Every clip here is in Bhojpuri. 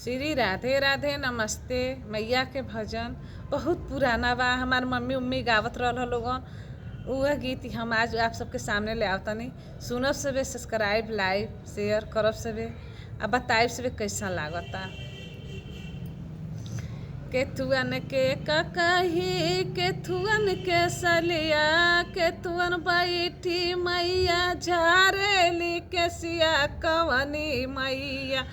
श्री राधे राधे नमस्ते। मैया के भजन बहुत पुराना बा, हमार मम्मी उम्मी गावत रहल लोगन। वह गीत हम आज आप सबके सामने ले आवतनी। सुनब सबे, सब्सक्राइब लाइक शेयर करब सबे, आ बताइब सबे कैसा लागता। केथुअन के ककही केथुअन के सलिया, केथुअन बैठी मैया झारेली केसिया कवनी मैया,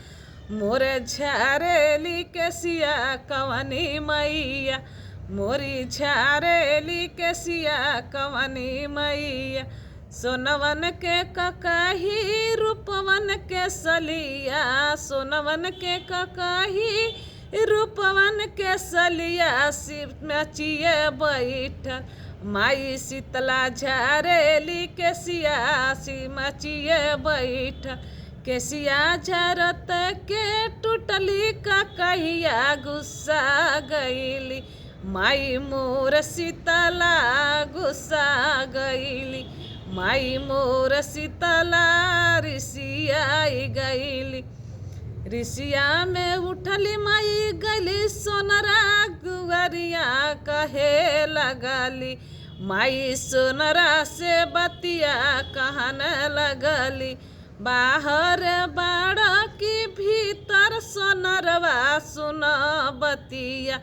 मोरे झारेली केसिया कवनी मैया, मोरी झारेली केसिया कवनी मैया। सोनवन के ककही रूपवन के सलिया, सोनवन के ककही रूपवन के सलिया, शिव मचिए बैठल माई शीतला झारेली केसिया, शिव मचिए बैठल केसिया झरत के टूटली ककहिया गुस्सा गईली, माई मोर शीतला गुस्सा गईली, माई मोर शीतला ऋषिया गईली। ऋषिया में उठली माई गली सोनरा गुवरिया कहे लगली, माई सोनरा से बतिया कहन लगली। बाहर बाड़ की भीतर सोनरवा सुन बतिया,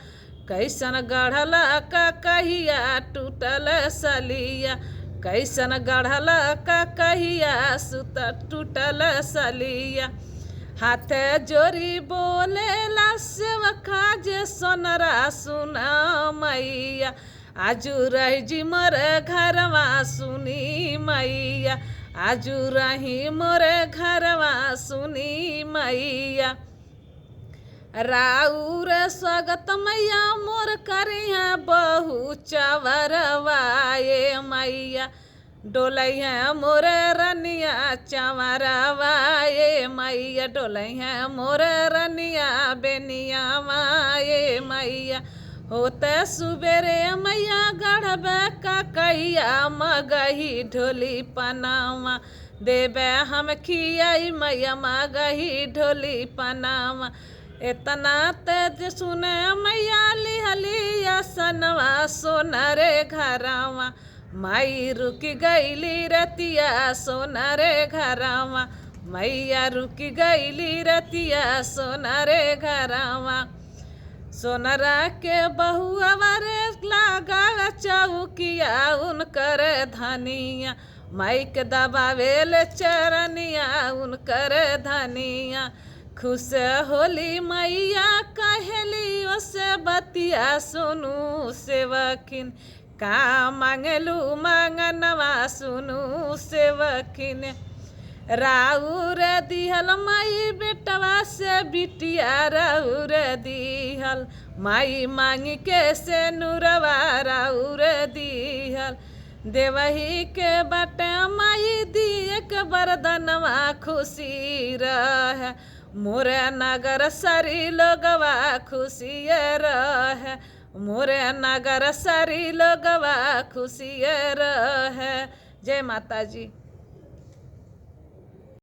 कैसन गढ़ल ककहिया टूटल सलिया, कैसन गढ़ल ककहिया टूटल सलिया। हाथ जोरी बोलेला सेवका जे सोनरा सुना मैया, आजू रही जी मोर घरवा सुनी मैया, आजू रही मोर घरवा सुनी मैया। राउर स्वागत मैया मोर करिया बहु चवरवाए मैया, डोलैया मोर रनिया चवरवाए मैया, डोलैया मोर रनिया बेनिया माए मैया। होते सुबेरे मैया गढ़बे ककहिया मगही ढोली पनावा, देबे हम खियाई मैया मगही ढोली पनावा। इतना तेज सुने मैया लिहली असनवा सोनरे घरवा, माई रुकी गईली रतिया सोनरे घरवा, मैया रुकी गईली रतिया सोनरे घरवा। सोनरा के बहुआ रे लागा चौकिया उनकर धनिया, माई के दबावेल चरनिया उनकर धनिया। खुश होली मैया कहेली ओसे बतिया सुनू सेवकिन, का मांगलू मांगनवा सुनू सेवकिन। राउर दिहल माई बेटवा से बिटिया राउर दिहल, माई मांगी के से नूरवा राउर दिहल। देवही के बटे माई दिए के बरदनवा खुशी रह, मोरे नगर सरी लोगवा खुशी रह, मोरे नगर सरी लोगवा खुशी रह। जय माता जी।